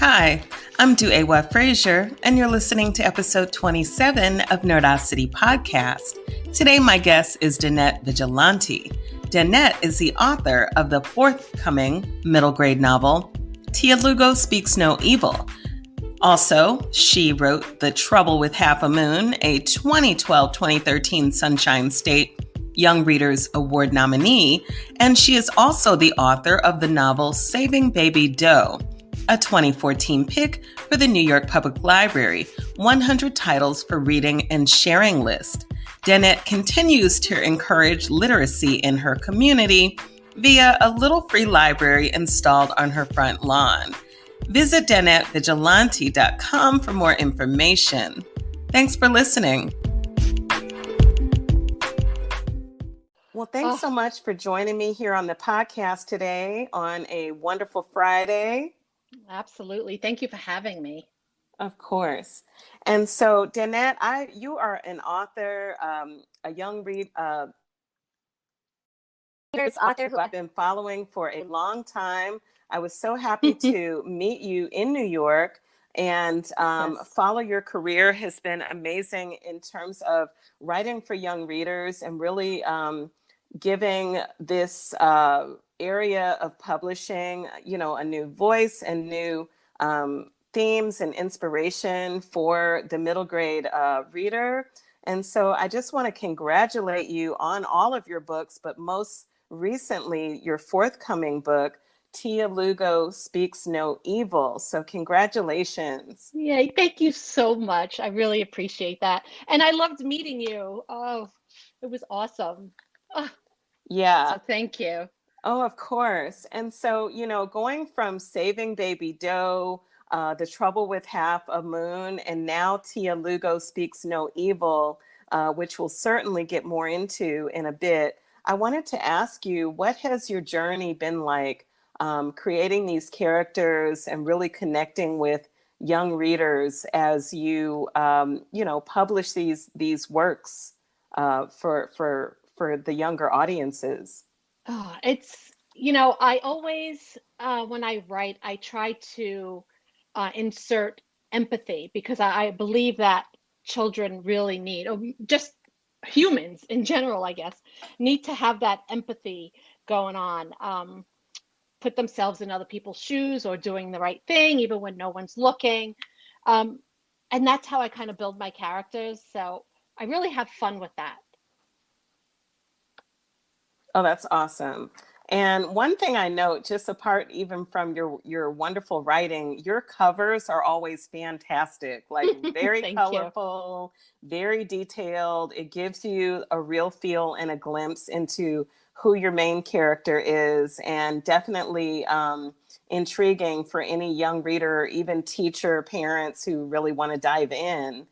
Hi, I'm DuEwa Frazier, and you're listening to episode 27 of Nerdacity Podcast. Today, my guest is Danette Vigilante. Danette is the author of the forthcoming middle grade novel, Tia Lugo Speaks No Evil. Also, she wrote The Trouble with Half a Moon, a 2012-2013 Sunshine State Young Readers Award nominee, and she is also the author of the novel Saving Baby Doe, a 2014 pick for the New York Public Library 100 Titles for Reading and Sharing list. Danette continues to encourage literacy in her community via a little free library installed on her front lawn. Visit DanetteVigilante.com for more information. Thanks for listening. Well, thanks so much for joining me here on the podcast today on a wonderful Friday. Absolutely. Thank you for having me. Of course. And so, Danette, you are an author, a young author who I've been following for a long time. I was so happy to meet you in New York and follow your career. Has been amazing in terms of writing for young readers and really giving this area of publishing, a new voice and new themes and inspiration for the middle grade reader. And so I just want to congratulate you on all of your books, but most recently your forthcoming book, Tia Lugo Speaks No Evil. So congratulations. Yeah, thank you so much. I really appreciate that. And I loved meeting you. Oh, it was awesome. Oh, yeah. So thank you. Oh, of course. And so, going from Saving Baby Doe, The Trouble with Half a Moon, and now Tia Lugo Speaks No Evil, which we'll certainly get more into in a bit. I wanted to ask you, what has your journey been like creating these characters and really connecting with young readers as you, publish these works for the younger audiences? Oh, it's, I always, when I write, I try to insert empathy because I believe that children really need, or just humans in general, I guess, need to have that empathy going on. Put themselves in other people's shoes or doing the right thing, even when no one's looking. And that's how I kind of build my characters. So I really have fun with that. Oh, that's awesome. And one thing I note, just apart even from your wonderful writing, your covers are always fantastic, like very colorful, very detailed. It gives you a real feel and a glimpse into who your main character is, and definitely intriguing for any young reader, or even teacher, parents who really want to dive in.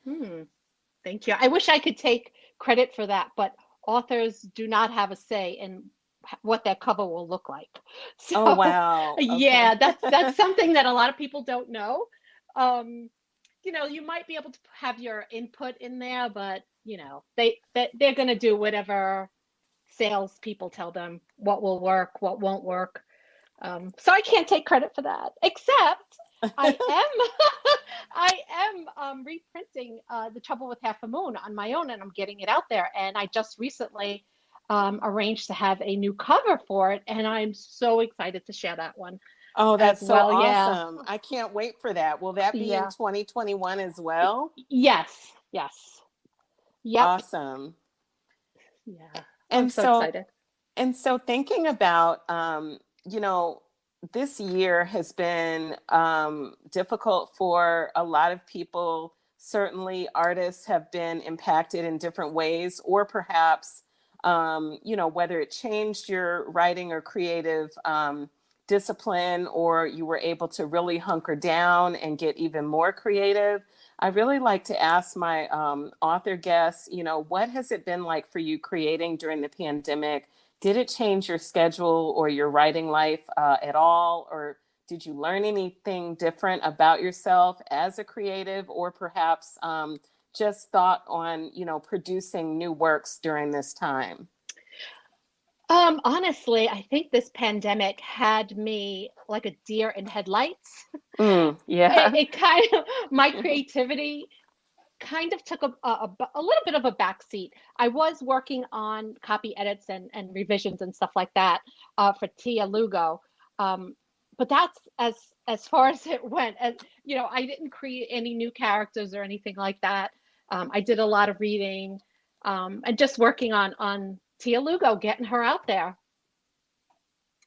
Thank you. I wish I could take credit for that, but authors do not have a say in what that cover will look like. So, oh, wow. Okay. Yeah, that's something that a lot of people don't know. You might be able to have your input in there, but they're going to do whatever salespeople tell them what will work, what won't work. So I can't take credit for that, except I am reprinting The Trouble with Half a Moon on my own, and I'm getting it out there. And I just recently arranged to have a new cover for it, and I'm so excited to share that one. Oh, that's so awesome. Yeah. I can't wait for that. Will that be in 2021 as well? Yes. Yep. Awesome. Yeah. I'm so excited. And so thinking about, this year has been difficult for a lot of people. Certainly artists have been impacted in different ways, or perhaps, whether it changed your writing or creative discipline, or you were able to really hunker down and get even more creative. I really like to ask my author guests, what has it been like for you creating during the pandemic? Did it change your schedule or your writing life at all? Or did you learn anything different about yourself as a creative, or perhaps just thought on, producing new works during this time? Honestly, I think this pandemic had me like a deer in headlights. Yeah. It kind of, my creativity kind of took a little bit of a backseat. I was working on copy edits and revisions and stuff like that for Tia Lugo. But that's as far as it went. And, I didn't create any new characters or anything like that. I did a lot of reading and just working on Tia Lugo, getting her out there.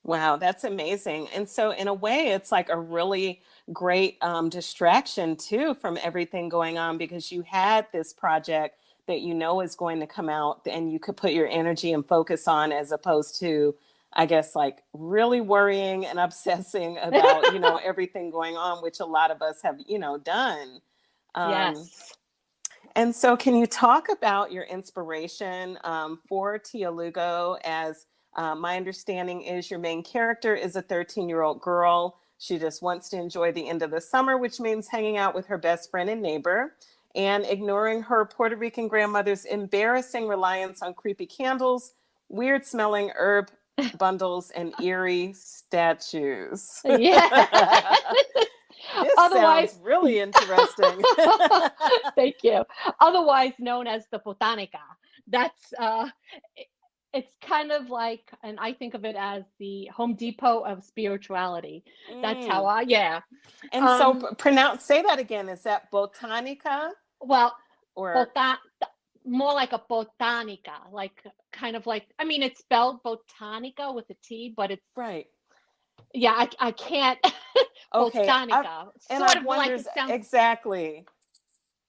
Wow, that's amazing. And so in a way, it's like a really great distraction too from everything going on, because you had this project that you know is going to come out and you could put your energy and focus on, as opposed to, I guess, like really worrying and obsessing about, everything going on, which a lot of us have, done. Um, Yes. and so can you talk about your inspiration for Tia Lugo? As my understanding is your main character is a 13-year-old girl. She just wants to enjoy the end of the summer, which means hanging out with her best friend and neighbor and ignoring her Puerto Rican grandmother's embarrassing reliance on creepy candles, weird smelling herb bundles, and eerie statues. Yeah. This Otherwise, sounds really interesting. thank you. Otherwise known as the botanica. That's it's kind of like, and I think of it as the Home Depot of spirituality. That's how Mm. I, yeah. And so Um, say that again. Is that botanica well, or botan more like a botanica, like kind of like, I mean, it's spelled botanica with a T, but it's, right? yeah, I can't. Okay. Botanica, And sort I of like wonder it sounds. exactly.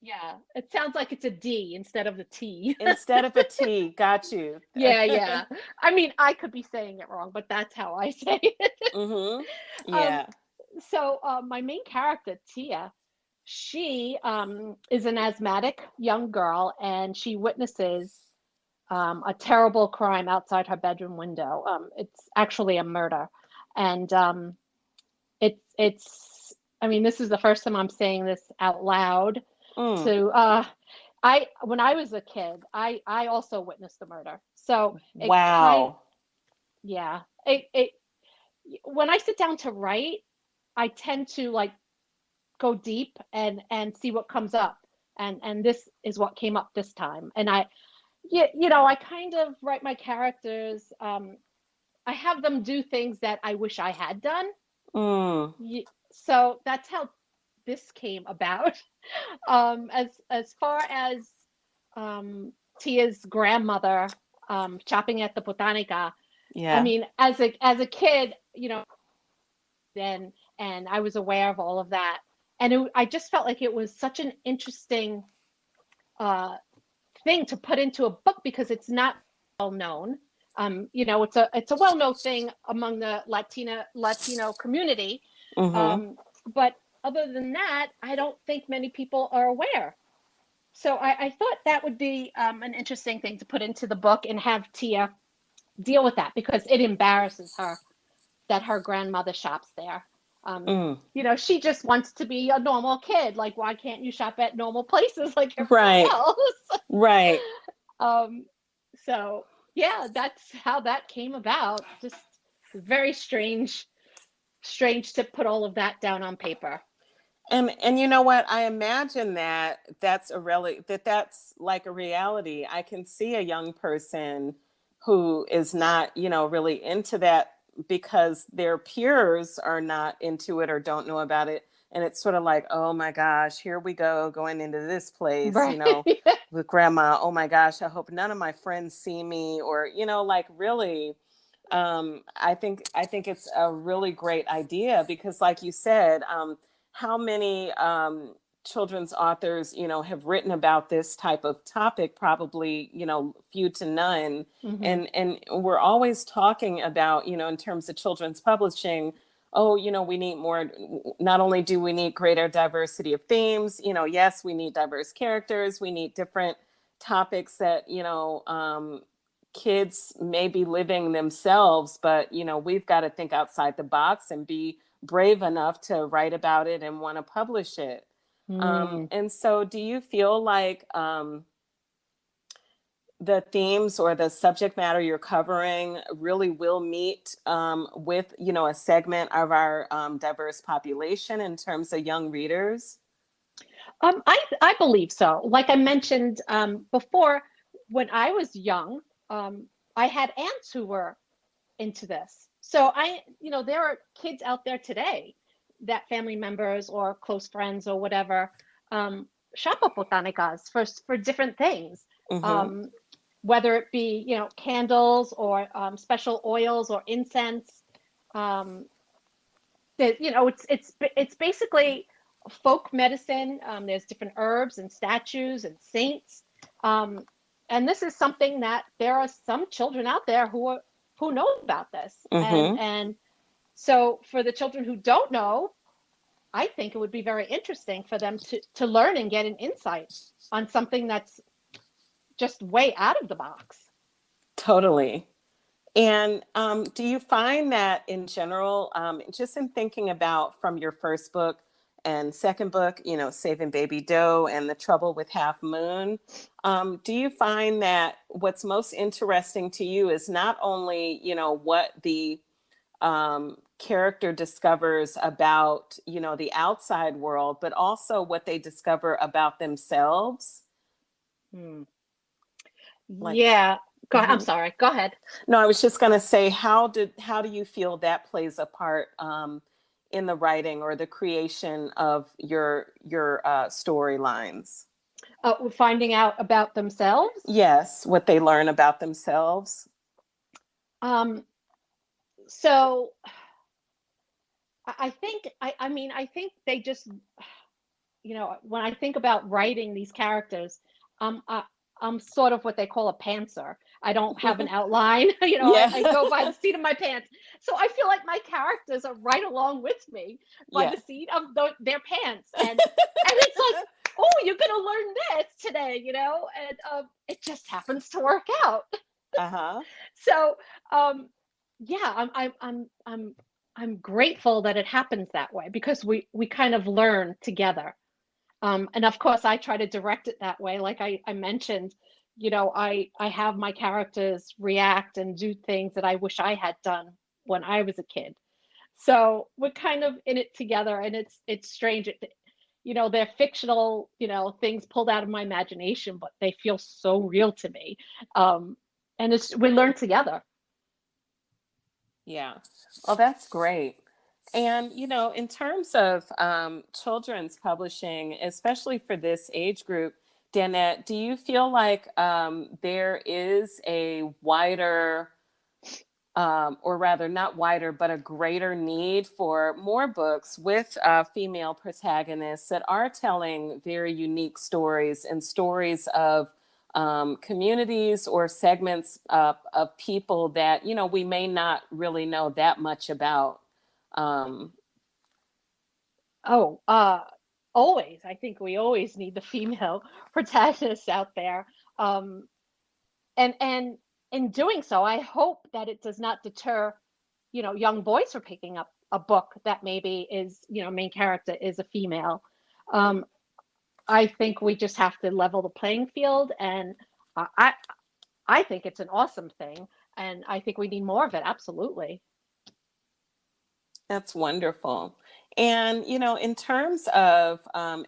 Yeah, it sounds like it's a D instead of the T. Instead of a T, got you. Yeah, yeah. I mean, I could be saying it wrong, but that's how I say it. Mm-hmm. Um, Yeah. so my main character, Tia, she is an asthmatic young girl, and she witnesses a terrible crime outside her bedroom window. It's actually a murder, and it's. I mean, this is the first time I'm saying this out loud. Mm. To when I was a kid, I also witnessed the murder. So it kind, Wow. yeah. It when I sit down to write, I tend to like go deep and see what comes up. And this is what came up this time. And yeah, I kind of write my characters. I have them do things that I wish I had done. Mm. So that's how this came about. As far as Tia's grandmother shopping at the Botanica, I Yeah. mean, as a kid, and I was aware of all of that, and I just felt like it was such an interesting uh, thing to put into a book because it's not well known. It's a well known thing among the Latino community, Mm-hmm. but other than that, I don't think many people are aware. So I thought that would be an interesting thing to put into the book and have Tia deal with that because it embarrasses her that her grandmother shops there. Mm. She just wants to be a normal kid. Like, why can't you shop at normal places like everybody Right. else? Right. um, so yeah, that's how that came about. Just very strange to put all of that down on paper. And you know what? I imagine that that's like a reality. I can see a young person who is not, really into that because their peers are not into it or don't know about it. And it's sort of like, oh my gosh, here we go, going into this place, Right. with grandma. Oh my gosh, I hope none of my friends see me, or, like really. I think it's a really great idea because, like you said, how many children's authors, have written about this type of topic? Probably, few to none. Hmm. And we're always talking about, in terms of children's publishing. Oh, we need more. Not only do we need greater diversity of themes, yes, we need diverse characters. We need different topics that, kids may be living themselves, but we've got to think outside the box and be brave enough to write about it and want to publish it. Mm. And so do you feel like the themes or the subject matter you're covering really will meet with, a segment of our diverse population in terms of young readers? I believe so. Like I mentioned before, when I was young, I had aunts who were into this. So there are kids out there today that family members or close friends or whatever shop at botanicas for different things. Mm-hmm. Whether it be, candles or special oils or incense. It's basically folk medicine. There's different herbs and statues and saints. And this is something that there are some children out there who know about this. Mm-hmm. And so for the children who don't know, I think it would be very interesting for them to learn and get an insight on something that's just way out of the box. Totally. And do you find that in general, just in thinking about from your first book and second book, Saving Baby Doe and The Trouble with Half Moon, do you find that what's most interesting to you is not only, what the character discovers about, the outside world, but also what they discover about themselves? Yeah. Go ahead. I'm sorry. Go ahead. No, I was just going to say, how do you feel that plays a part in the writing or the creation of your storylines? Finding out about themselves? Yes, what they learn about themselves. So I think I think they just, when I think about writing these characters, I'm sort of what they call a pantser. I don't have an outline. Yeah. I go by the seat of my pants. So I feel like my characters are right along with me by the seat of their pants. And it's like, oh, you're going to learn this today, and it just happens to work out. Uh-huh. So, yeah, I'm grateful that it happens that way because we kind of learn together. And of course, I try to direct it that way. Like I mentioned, I have my characters react and do things that I wish I had done when I was a kid. So we're kind of in it together, and it's strange. They're fictional, things pulled out of my imagination, but they feel so real to me. And we learn together. Yeah. Well, that's great. And, in terms of children's publishing, especially for this age group, Danette, do you feel like there is a wider, or rather not wider, but a greater need for more books with female protagonists that are telling very unique stories and stories of communities or segments of people that, we may not really know that much about? Always. I think we always need the female protagonists out there. And in doing so, I hope that it does not deter, young boys from picking up a book that maybe is, main character is a female. I think we just have to level the playing field, and I think it's an awesome thing, and I think we need more of it. Absolutely. That's wonderful. And, in terms of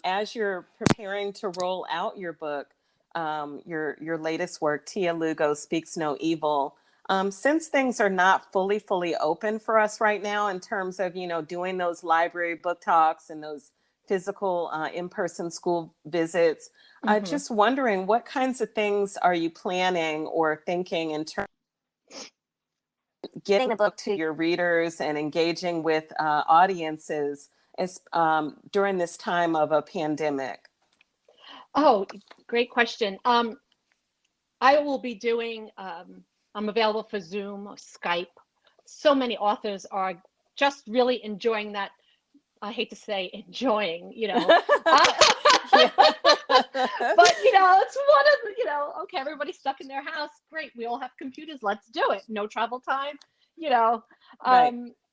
as you're preparing to roll out your book, your latest work, Tia Lugo Speaks No Evil, since things are not fully open for us right now in terms of, doing those library book talks and those physical in-person school visits, just wondering what kinds of things are you planning or thinking in terms getting the book to your readers and engaging with audiences during this time of a pandemic? Oh, great question. I will be doing, I'm available for Zoom or Skype. So many authors are just really enjoying that. I hate to say enjoying, but, it's one of, okay, everybody's stuck in their house. Great. We all have computers. Let's do it. No travel time, Right.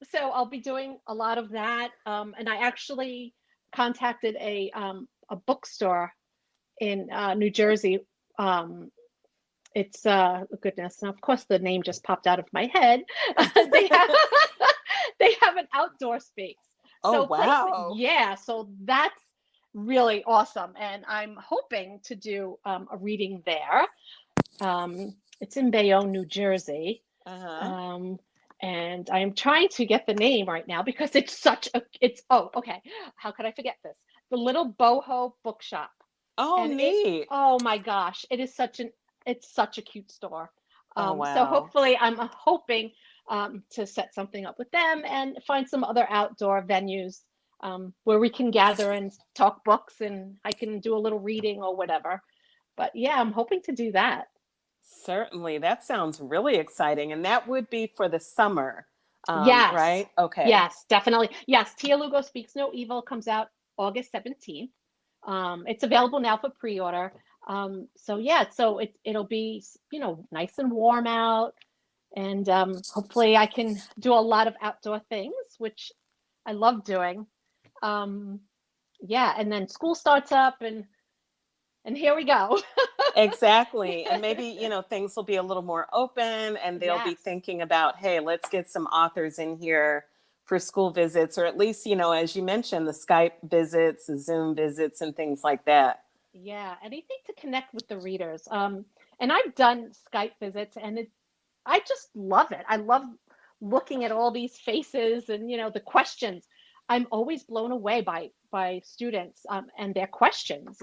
So I'll be doing a lot of that. And I actually contacted a bookstore in New Jersey It's goodness. Now, of course, the name just popped out of my head. They have they have an outdoor space. Oh, So wow. yeah, so that's really awesome. And I'm hoping to do a reading there. It's in Bayonne, New Jersey. Uh-huh. Um, and I'm trying to get the name right now because it's oh, okay. How could I forget this? The Little Boho Bookshop. Oh, And neat. oh my gosh, it's such a cute store. Oh, So wow. hopefully I'm hoping to set something up with them and find some other outdoor venues where we can gather and talk books and I can do a little reading or whatever. But yeah, I'm hoping to do that. Certainly. That sounds really exciting. And that would be for the summer, Yes, right? Okay. yes, definitely. Yes, Tia Lugo Speaks No Evil comes out August 17th. It's available now for pre-order. So yeah, so it'll be, nice and warm out, and hopefully I can do a lot of outdoor things, which I love doing. Um, yeah, and then school starts up, and here we go. Exactly. And maybe, things will be a little more open and they'll be Yes. thinking about, hey, let's get some authors in here for school visits, or at least, as you mentioned, the Skype visits, the Zoom visits, and things like that. Yeah, anything to connect with the readers. And I've done Skype visits, and I just love it. I love looking at all these faces and the questions. I'm always blown away by students and their questions.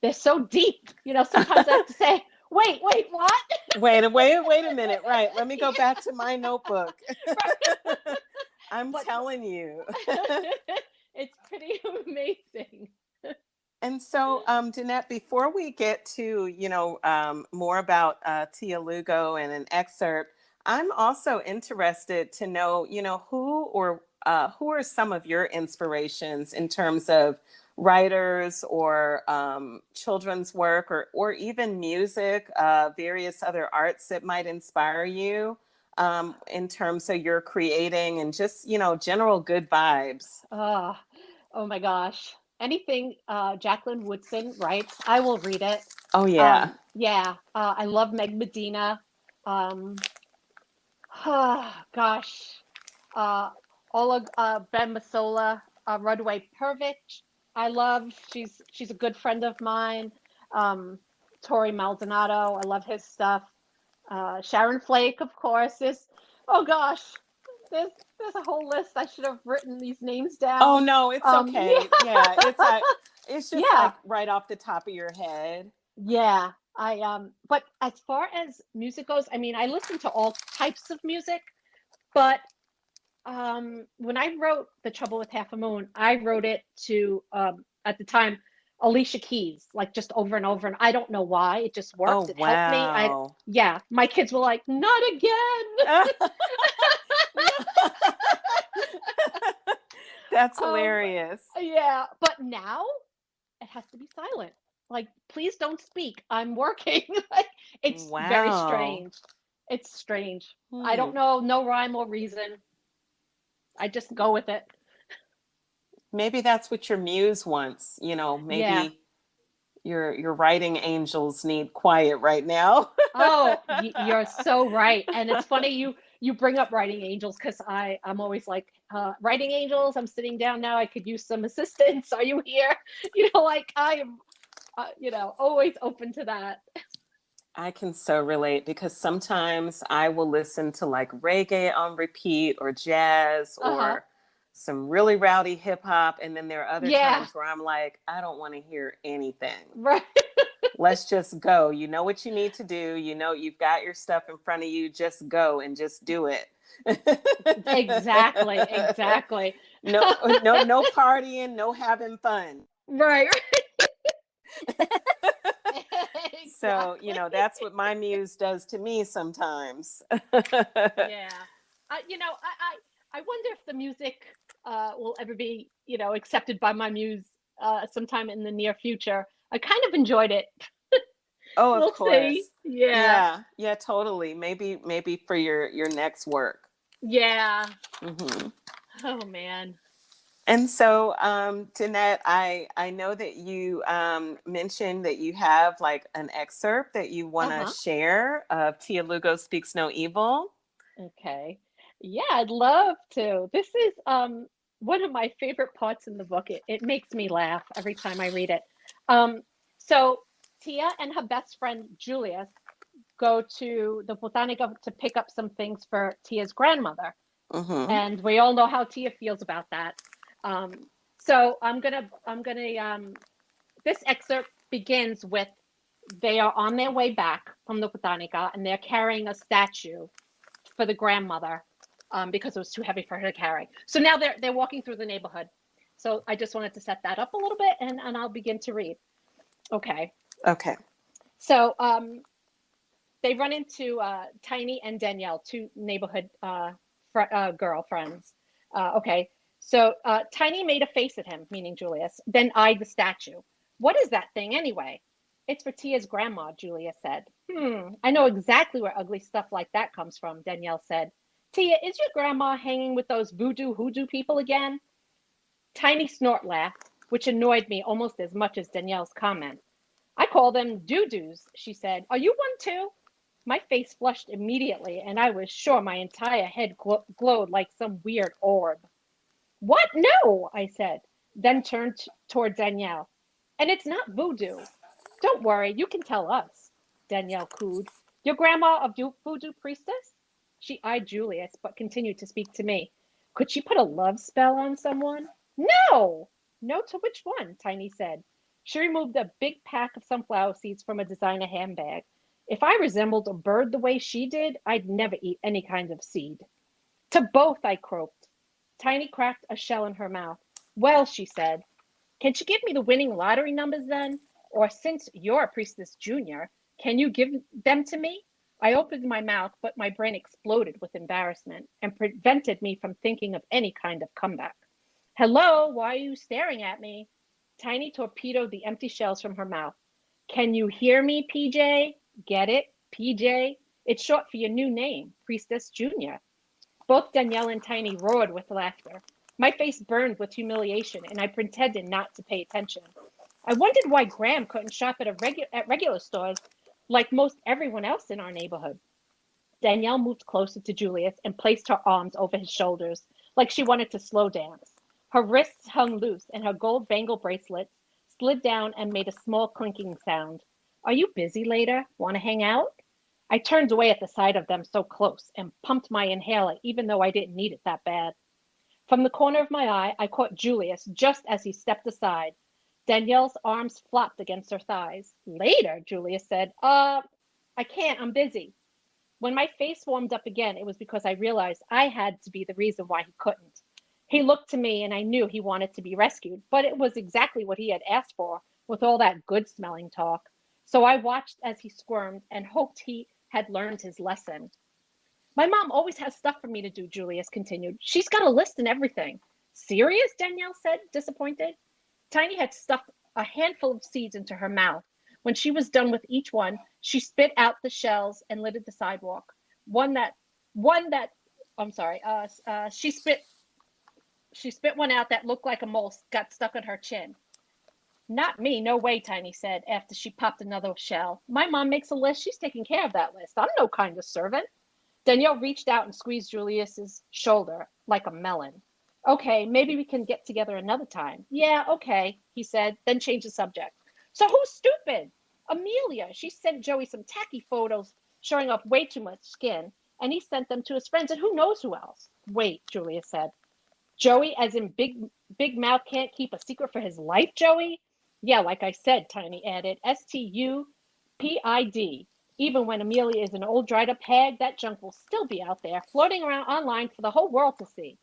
They're so deep. Sometimes I have to say, wait, what? Wait a minute. Right. Let me go back to my notebook. I'm But telling you. it's pretty amazing. And so, Danette, before we get to, more about Tia Lugo and an excerpt, I'm also interested to know, who are some of your inspirations in terms of writers or children's work or even music, various other arts that might inspire you in terms of your creating and just, general good vibes. Oh, oh my gosh. Anything Jacqueline Woodson writes, I will read it. Oh, yeah. Yeah, I love Meg Medina. Um, gosh, uh, Ola Ben Masola, Runaway Pervich. I love. She's a good friend of mine. Um, Tori Maldonado. I love his stuff. Sharon Flake, of course. Oh gosh, there's there's a whole list. I should have written these names Oh, down. no, it's Yeah, okay. Yeah, it's just yeah, like right off the top of your head. yeah. But as far as music goes, I mean, I listen to all types of music, but when I wrote The Trouble with Half a Moon, I wrote it to at the time Alicia Keys, like just over and over, and I don't know why. It just Oh, worked. It helped me. wow. Yeah, my kids were like, not again. That's Um, hilarious. yeah, but now it has to be silent. Like, please don't speak. I'm working. Like, it's very Wow. strange. It's strange. I Hmm. don't know, no rhyme or reason. I just go with it. Maybe that's what your muse wants. Yeah. Maybe your writing angels need quiet right now. Oh, you're so right. And it's funny you bring up writing angels because I'm always like, writing angels, I'm sitting down now. I could use some assistance. Are you here? Like I am, always open to that. I can so relate because sometimes I will listen to like reggae on repeat or jazz Uh-huh. or some really rowdy hip hop. And then there are other Yeah. times where I'm like, I don't want to hear anything. Right. Let's just go. You know what you need to do. You've got your stuff in front of you. Just go and just do it. Exactly. Exactly. No partying, no having fun. Right. So, Exactly. that's what my muse does to me sometimes. Yeah. I wonder if the music will ever be, accepted by my muse sometime in the near future. I kind of enjoyed it. Oh, of We'll see. course. Yeah. Yeah, yeah, totally. Maybe for your next work. Yeah. Hmm. Oh man. And so, Danette, I know that you mentioned that you have like an excerpt that you want to share of Tia Lugo Speaks No Evil. Okay. Yeah, I'd love to. This is one of my favorite parts in the book. It makes me laugh every time I read it. So Tia and her best friend Julius go to the Botanica to pick up some things for Tia's grandmother. And we all know how Tia feels about that. So I'm gonna this excerpt begins with they are on their way back from the Botanica and they're carrying a statue for the grandmother because it was too heavy for her to carry. So now they're walking through the neighborhood. So I just wanted to set that up a little bit and I'll begin to read. Okay. So they run into Tiny and Danielle, two neighborhood girlfriends. Okay. So Tiny made a face at him, meaning Julius, then eyed the statue. What is that thing anyway? It's for Tia's grandma, Julius said. I know exactly where ugly stuff like that comes from, Danielle said. Tia, is your grandma hanging with those voodoo hoodoo people again? Tiny snort laughed, which annoyed me almost as much as Danielle's comment. I call them doo-doos, she said. Are you one too? My face flushed immediately, and I was sure my entire head glowed like some weird orb. What? No, I said, then turned toward Danielle. And it's not voodoo. Don't worry, you can tell us, Danielle cooed. Your grandma a voodoo priestess? She eyed Julius, but continued to speak to me. Could she put a love spell on someone? No! No to which one? Tiny said. She removed a big pack of sunflower seeds from a designer handbag. If I resembled a bird the way she did, I'd never eat any kind of seed. To both, I croaked. Tiny cracked a shell in her mouth. Well, she said, can she give me the winning lottery numbers then? Or since you're a priestess junior, can you give them to me? I opened my mouth, but my brain exploded with embarrassment and prevented me from thinking of any kind of comeback. Hello, why are you staring at me? Tiny torpedoed the empty shells from her mouth. Can you hear me, PJ? Get it? PJ? It's short for your new name, Priestess Junior. Both Danielle and Tiny roared with laughter. My face burned with humiliation, and I pretended not to pay attention. I wondered why Graham couldn't shop at regular stores like most everyone else in our neighborhood. Danielle moved closer to Julius and placed her arms over his shoulders like she wanted to slow dance. Her wrists hung loose, and her gold bangle bracelets slid down and made a small clinking sound. Are you busy later? Want to hang out? I turned away at the sight of them so close and pumped my inhaler even though I didn't need it that bad. From the corner of my eye, I caught Julius just as he stepped aside. Danielle's arms flopped against her thighs. Later, Julius said, I can't, I'm busy. When my face warmed up again, it was because I realized I had to be the reason why he couldn't. He looked to me and I knew he wanted to be rescued, but it was exactly what he had asked for with all that good-smelling talk. So I watched as he squirmed and hoped he had learned his lesson. My mom always has stuff for me to do, Julius continued. She's got a list and everything. Serious? Danielle said, disappointed. Tiny had stuffed a handful of seeds into her mouth. When she was done with each one, she spit out the shells and littered the sidewalk. She spit one out that looked like a mole got stuck on her chin. Not me, no way, Tiny said after she popped another shell. My mom makes a list. She's taking care of that list. I'm no kind of servant. Danielle reached out and squeezed Julius's shoulder like a melon. Okay, maybe we can get together another time. Yeah, okay, he said, then changed the subject. So who's stupid? Amelia. She sent Joey some tacky photos showing off way too much skin, and he sent them to his friends, and who knows who else. Wait, Julius said. Joey, as in big mouth can't keep a secret for his life, Joey? Yeah, like I said, Tiny added, STUPID. Even when Amelia is an old dried up hag, that junk will still be out there, floating around online for the whole world to see.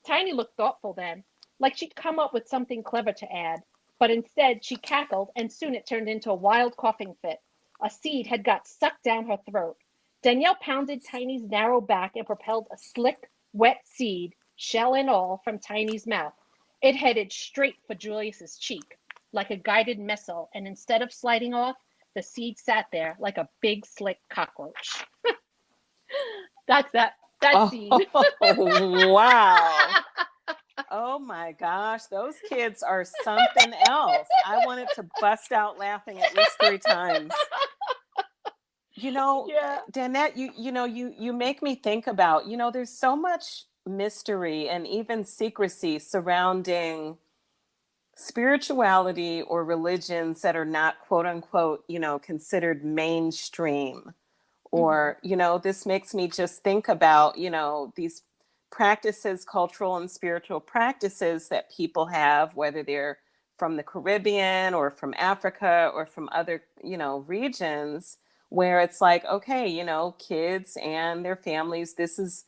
Tiny looked thoughtful then, like she'd come up with something clever to add, but instead she cackled and soon it turned into a wild coughing fit. A seed had got sucked down her throat. Danielle pounded Tiny's narrow back and propelled a slick, wet seed, shell and all, from Tiny's mouth. It headed straight for Julius's cheek, like a guided missile, and instead of sliding off, the seed sat there like a big, slick cockroach. That's that seed. Wow. Oh my gosh, those kids are something else. I wanted to bust out laughing at least 3 times. Yeah. Danette, you make me think about, there's so much mystery and even secrecy surrounding spirituality or religions that are not quote unquote, considered mainstream. Or, this makes me just think about, these practices, cultural and spiritual practices that people have, whether they're from the Caribbean or from Africa or from other, regions, where it's like, okay, kids and their families, this is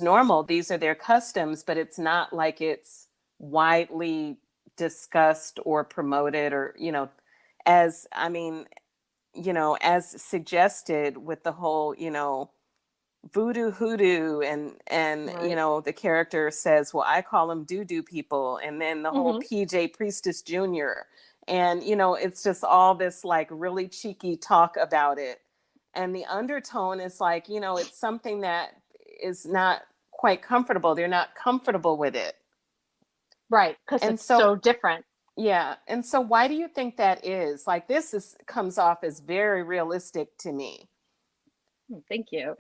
normal. These are their customs, but it's not like it's widely discussed or promoted or, as, I mean, as suggested with the whole, voodoo hoodoo and Right. the character says, well, I call them doo-doo people. And then the whole PJ Priestess Jr. And, it's just all this like really cheeky talk about it. And the undertone is like, it's something that is not quite comfortable. They're not comfortable with it. Right. Because And it's so different. yeah. And so why do you think that is? Like comes off as very realistic to me. Thank you.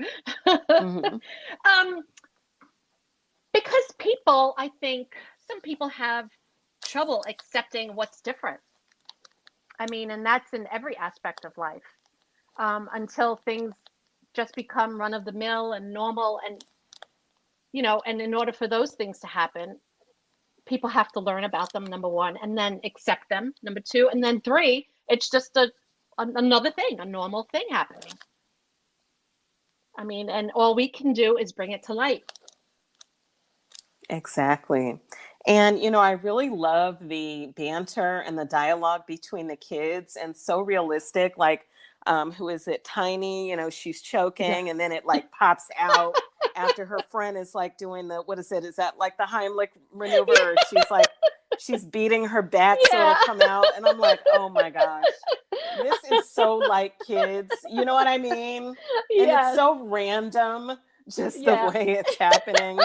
Mm-hmm. Because people, I think some people have trouble accepting what's different. I mean, and that's in every aspect of life, until things just become run of the mill and normal. And, and in order for those things to happen, people have to learn about them, number one, and then accept them, number two. And then three, it's just another thing, a normal thing happening. I mean, and all we can do is bring it to light. Exactly. And, I really love the banter and the dialogue between the kids, and so realistic. Like, who is it? Tiny, she's choking, and then it like pops out after her friend is like doing what is it? Is that like the Heimlich maneuver? Or she's beating her back so it'll come out. And I'm like, oh my gosh, this is so like kids. You know what I mean? And it's so random, just the way it's happening.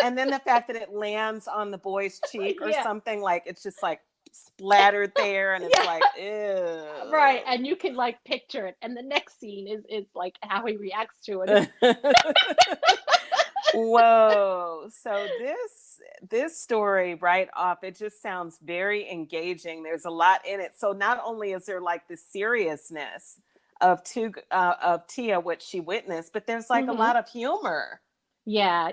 And then the fact that it lands on the boy's cheek or something, like it's just like splattered there, and it's like, ew. Right. And you can like picture it. And the next scene is like how he reacts to it. Whoa. So this story right off, it just sounds very engaging. There's a lot in it. So not only is there like the seriousness of Tia, what she witnessed, but there's like a lot of humor. Yeah.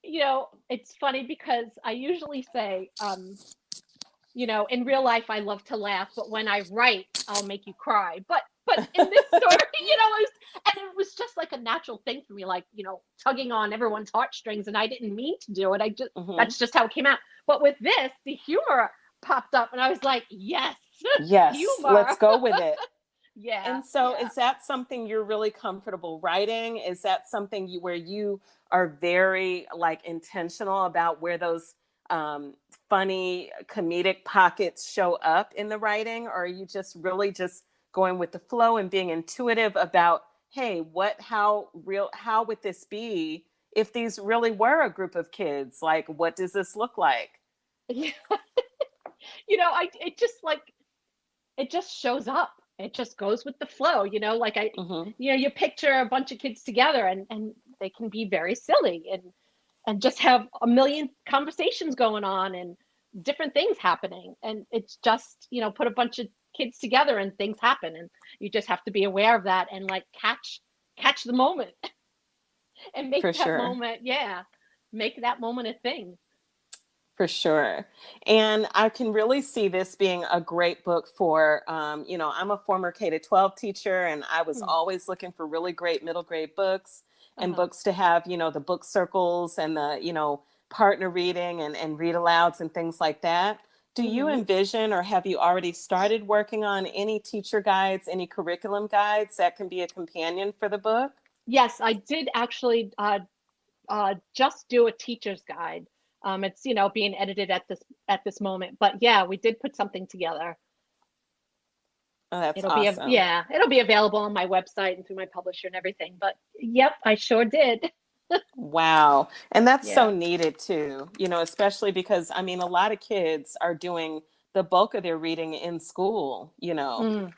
It's funny because I usually say, in real life, I love to laugh, but when I write, I'll make you cry. But in this story, it was just like a natural thing for me, like, tugging on everyone's heartstrings, and I didn't mean to do it. That's just how it came out. But with this, the humor popped up, and I was like, yes, humor. Let's go with it. Yeah. And so is that something you're really comfortable writing? Is that something where you are very like intentional about where those funny comedic pockets show up in the writing? Or are you just really just going with the flow and being intuitive about, hey, how would this be if these really were a group of kids? Like, what does this look like? Yeah. It just shows up. It just goes with the flow, like you picture a bunch of kids together and they can be very silly and just have a million conversations going on and different things happening. And it's just, put a bunch of kids together and things happen. And you just have to be aware of that and like catch the moment and make moment. Yeah. Make that moment a thing. For sure. And I can really see this being a great book for, I'm a former K-12 teacher, and I was always looking for really great middle grade books and books to have, the book circles and the, partner reading and read alouds and things like that. Do you envision, or have you already started working on any teacher guides, any curriculum guides that can be a companion for the book? Yes, I did actually just do a teacher's guide. It's, being edited at this moment, but yeah, we did put something together. Oh, that's awesome. It'll be available on my website and through my publisher and everything, but yep, I sure did. Wow. And that's so Yeah. needed too, especially because I mean, a lot of kids are doing the bulk of their reading in school, Mm.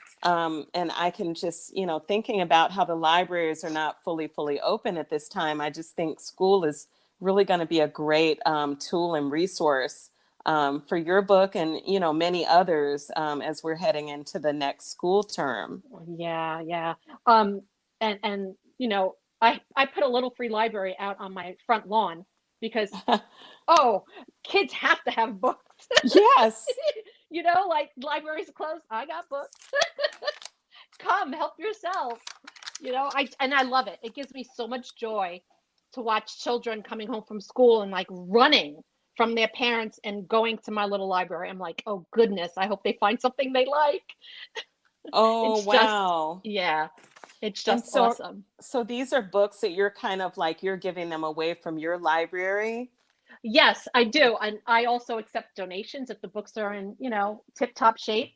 and I can just, thinking about how the libraries are not fully open at this time, I just think school is really going to be a great tool and resource for your book and, many others as we're heading into the next school term. Yeah, yeah. Um, and I put a little free library out on my front lawn because kids have to have books. Yes. Like libraries are closed. I got books. Come help yourself. I love it. It gives me so much joy to watch children coming home from school and like running from their parents and going to my little library. I'm like, oh goodness, I hope they find something they like. Oh, It's just, wow. yeah, it's And just awesome. so these are books that you're kind of like you're giving them away from your library. Yes, I do. And I also accept donations if the books are in, tip-top shape.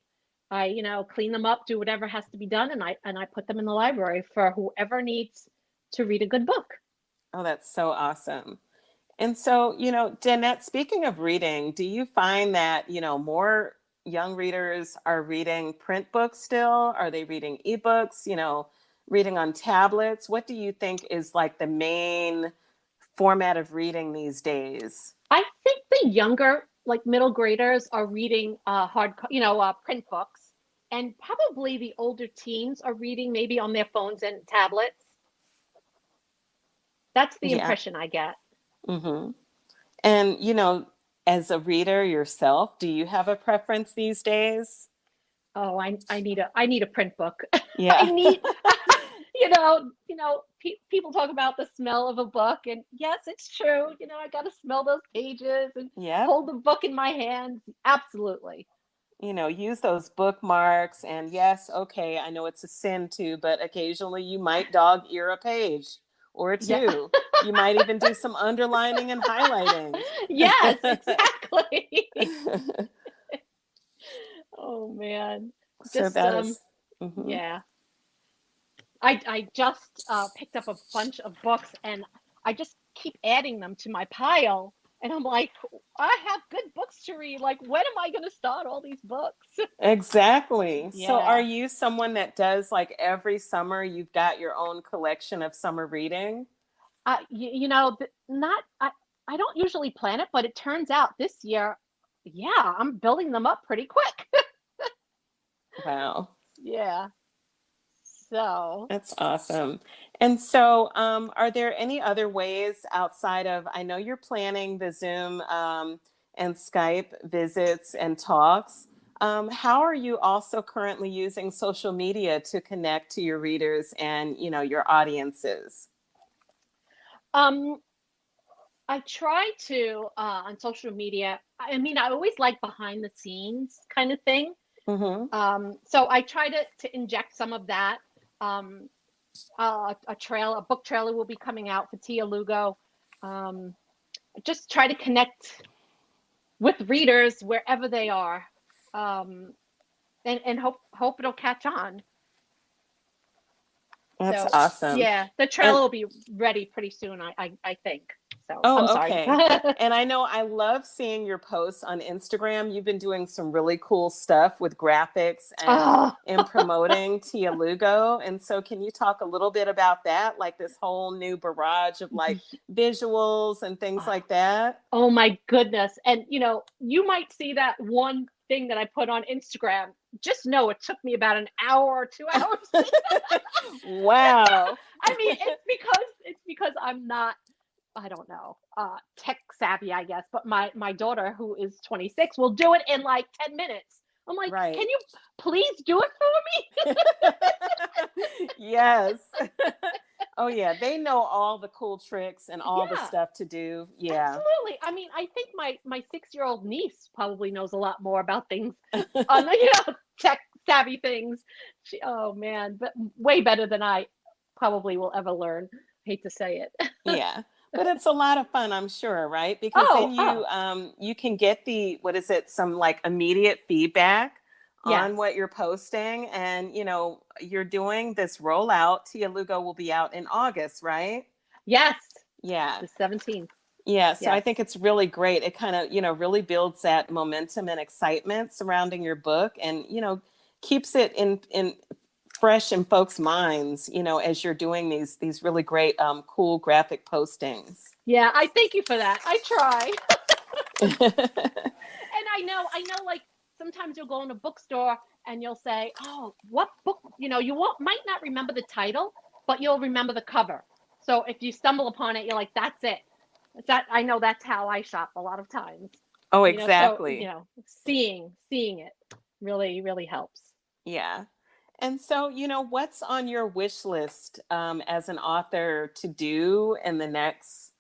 I, clean them up, do whatever has to be done, and I put them in the library for whoever needs to read a good book. Oh, that's so awesome. And so, Danette, speaking of reading, do you find that, more young readers are reading print books still? Are they reading ebooks, reading on tablets? What do you think is like the main format of reading these days? I think the younger, like middle graders, are reading print books, and probably the older teens are reading maybe on their phones and tablets. That's the Yeah. impression I get. Mm-hmm. And, as a reader yourself, do you have a preference these days? Oh, I need a print book. I Yeah. need people talk about the smell of a book, and yes, it's true. I got to smell those pages and Yep. hold the book in my hands. Absolutely. Use those bookmarks. And yes, okay, I know it's a sin too, but occasionally you might dog ear a page or Yeah. two. You might even do some underlining and highlighting. Yes, exactly. Oh man. So Just that is, mhm. yeah. I just picked up a bunch of books, and I just keep adding them to my pile. And I'm like, I have good books to read. Like, when am I going to start all these books? Exactly. So are Yeah. you someone that does like every summer you've got your own collection of summer reading? Not I don't usually plan it, but it turns out this year, yeah, I'm building them up pretty quick. Wow. Yeah. So, That's awesome. And so, are there any other ways outside of, I know you're planning the Zoom and Skype visits and talks. How are you also currently using social media to connect to your readers and, your audiences? um, I try to on social media. I mean, I always like behind the scenes kind of thing. Mm-hmm. So I try to inject some of that. Um, a book trailer will be coming out for Tia Lugo. Um, just try to connect with readers wherever they are, um, and hope it'll catch on. That's So awesome. yeah, the And trailer will be ready pretty soon. I think. So I'm oh, sorry. okay. And I know I love seeing your posts on Instagram. You've been doing some really cool stuff with graphics and Oh, in promoting Tia Lugo. And so can you talk a little bit about that? Like this whole new barrage of like visuals and things like that? oh my goodness. And you might see that one thing that I put on Instagram. Just know it took me about an hour or 2 hours. Wow. I mean, it's because I'm not, I don't know, tech savvy, I guess, but my daughter, who is 26, will do it in like 10 minutes. I'm like, Right. can you please do it for me? Yes. Oh yeah, they know all the cool tricks and me? all the Yeah, stuff to do. Yeah. absolutely. I mean, I think my 6-year-old niece probably knows a lot more about things on the tech savvy things. Oh man, but way better than I probably will ever learn. Hate to say it. Yeah. But it's a lot of fun, I'm sure, right? Because then Oh, you can get what is it, some like immediate feedback yes. on what you're posting. And you're doing this rollout. Tia Lugo will be out in August, right? Yes. Yeah. The 17th. Yeah. So I Yes. think it's really great. It kind of, really builds that momentum and excitement surrounding your book, and, keeps it in fresh in folks' minds, as you're doing these really great, cool graphic postings. Yeah, I thank you for that. I try. And I know, like sometimes you'll go in a bookstore and you'll say, oh, what book, might not remember the title, but you'll remember the cover. So if you stumble upon it, you're like, that's it. I know that's how I shop a lot of times. Oh, So, exactly. seeing it really, really helps. Yeah. And so, what's on your wish list as an author to do in the next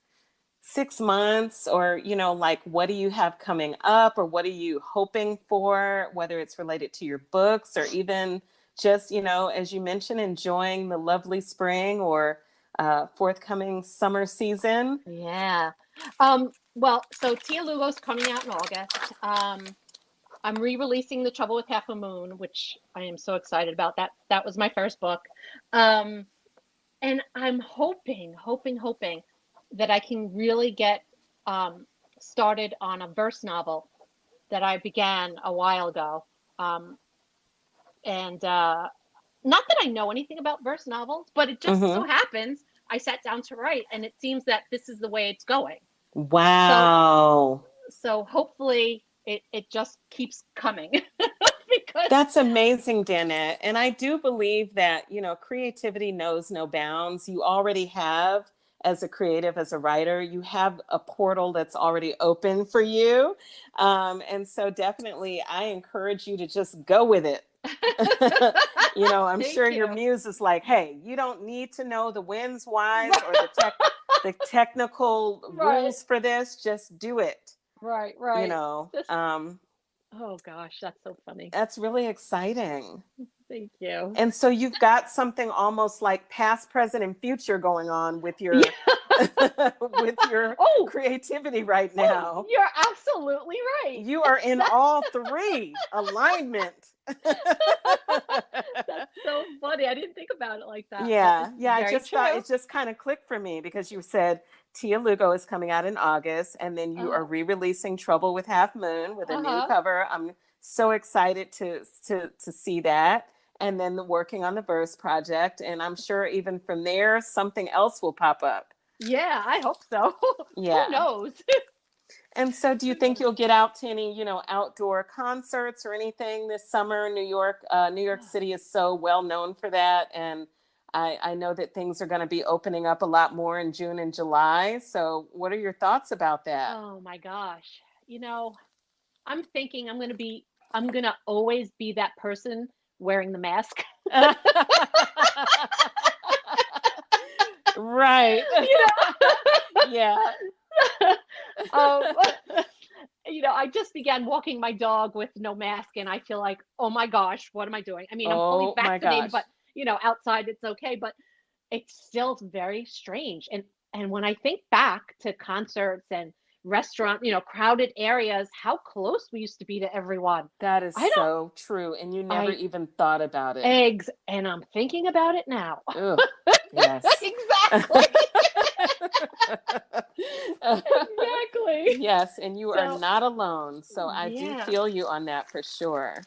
6 months, or, like, what do you have coming up, or what are you hoping for, whether it's related to your books or even just, as you mentioned, enjoying the lovely spring or forthcoming summer season? Yeah. Well, so Tia Lugo's coming out in August. I'm re-releasing The Trouble with Half a Moon, which I am so excited about. That was my first book. And I'm hoping that I can really get started on a verse novel that I began a while ago. And not that I know anything about verse novels, but it just so happens I sat down to write, and it seems that this is the way it's going. Wow. So hopefully it just keeps coming. Because that's amazing, Danette. And I do believe that, creativity knows no bounds. You already have, as a creative, as a writer, you have a portal that's already open for you. And so definitely I encourage you to just go with it. I'm sure your muse is like, hey, you don't need to know the wins whys or the technical rules for this. Just do it. Right. Oh gosh, that's so funny. That's really exciting. Thank you. And so you've got something almost like past, present, and future going on with your with your creativity right now. You're absolutely right. You are in all three alignment. That's so funny. I didn't think about it like that. Yeah. I just thought it just kind of clicked for me, because you said Tia Lugo is coming out in August, and then you are re-releasing Trouble with Half Moon with a new cover. I'm so excited to see that. And then working on the verse project, and I'm sure even from there something else will pop up. Yeah, I hope so. Yeah. Who knows? And so do you think you'll get out to any, outdoor concerts or anything this summer? New York City is so well known for that. And I know that things are going to be opening up a lot more in June and July. So what are your thoughts about that? Oh my gosh. I'm thinking I'm going to always be that person wearing the mask. Right. Yeah. I just began walking my dog with no mask, and I feel like, oh my gosh, what am I doing? I mean, I'm fully vaccinated, but outside it's okay, but it's still very strange. And when I think back to concerts and restaurant, crowded areas, how close we used to be to everyone. That is so true. And you never even thought about it. And I'm thinking about it now. Ugh, yes. Exactly. Exactly. Yes. And you are not alone. So I do feel you on that for sure.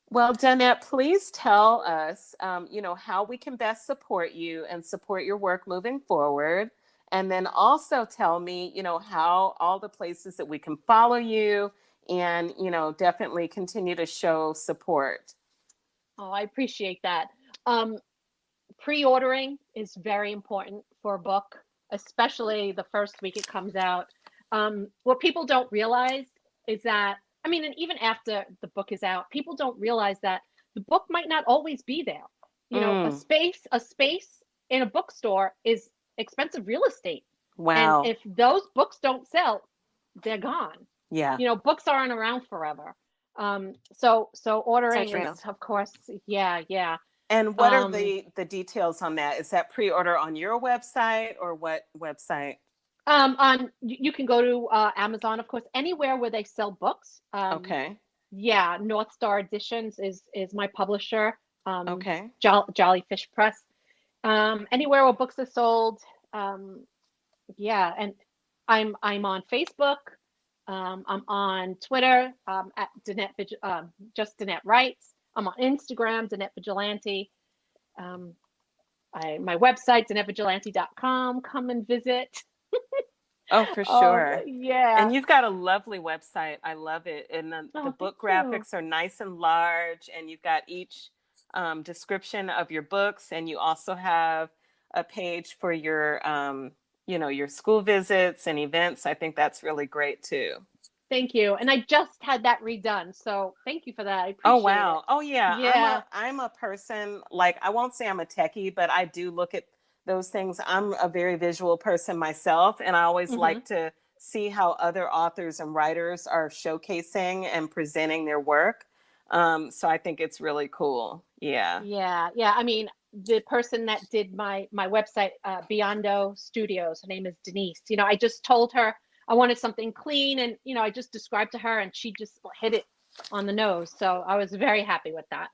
Well, Danette, please tell us, how we can best support you and support your work moving forward. And then also tell me, how all the places that we can follow you and, definitely continue to show support. Oh, I appreciate that. Pre-ordering is very important for a book, especially the first week it comes out. What people don't realize is that, and even after the book is out, people don't realize that the book might not always be there. A space in a bookstore is expensive real estate. Wow. And if those books don't sell, they're gone. Yeah. Books aren't around forever. So ordering is, of course, yeah. And what are the details on that? Is that pre-order on your website, or what website? You can go to Amazon, of course, anywhere where they sell books. Okay. Yeah, North Star Editions is my publisher. Okay. Jolly Fish Press. Anywhere where books are sold. Yeah, and I'm on Facebook. I'm on Twitter at just Danette Writes. I'm on Instagram, Danette Vigilante. My website, DanetteVigilante.com. Come and visit. Oh, for sure. Yeah. And you've got a lovely website. I love it. And the book graphics are nice and large, and you've got each description of your books, and you also have a page for your your school visits and events. I think that's really great too. Thank you. And I just had that redone. So thank you for that. I appreciate Oh, wow. it. Oh, yeah. Yeah. I'm a person, like, I won't say I'm a techie, but I do look at those things. I'm a very visual person myself, and I always like to see how other authors and writers are showcasing and presenting their work. So I think it's really cool. Yeah. Yeah. Yeah. I mean, the person that did my website, Biondo Studios, her name is Denise. I just told her I wanted something clean, and I just described to her, and she just hit it on the nose. So I was very happy with that.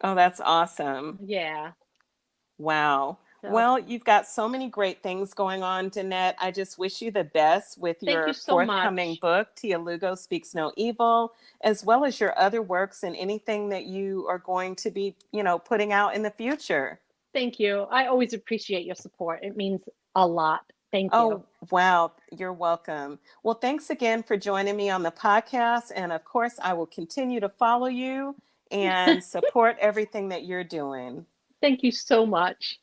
Oh, that's awesome. Yeah. Wow. So, well, you've got so many great things going on, Danette. I just wish you the best with your forthcoming book, Tia Lugo Speaks No Evil, as well as your other works and anything that you are going to be, putting out in the future. Thank you. I always appreciate your support. It means a lot. Thank you. Oh, wow. You're welcome. Well, thanks again for joining me on the podcast. And of course, I will continue to follow you and support everything that you're doing. Thank you so much.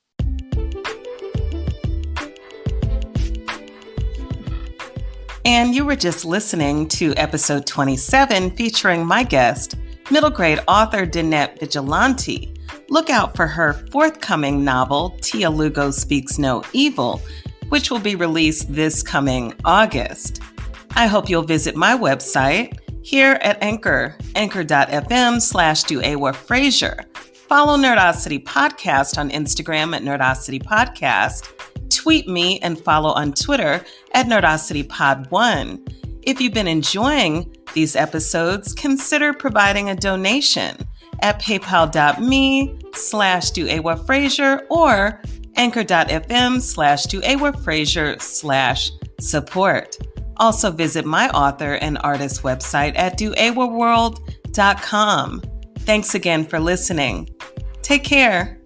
And you were just listening to episode 27 featuring my guest, middle grade author Danette Vigilante. Look out for her forthcoming novel, Tia Lugo Speaks No Evil, which will be released this coming August. I hope you'll visit my website here at anchor.fm/DuEwa Fraser. Follow Nerdacity Podcast on Instagram at Nerdacity Podcast. Tweet me and follow on Twitter at NerdacityPod1. If you've been enjoying these episodes, consider providing a donation at paypal.me/DuEwa Fraser or anchor.fm/DuEwa Fraser/support. Also visit my author and artist website at DuEwaWorld.com. Thanks again for listening. Take care.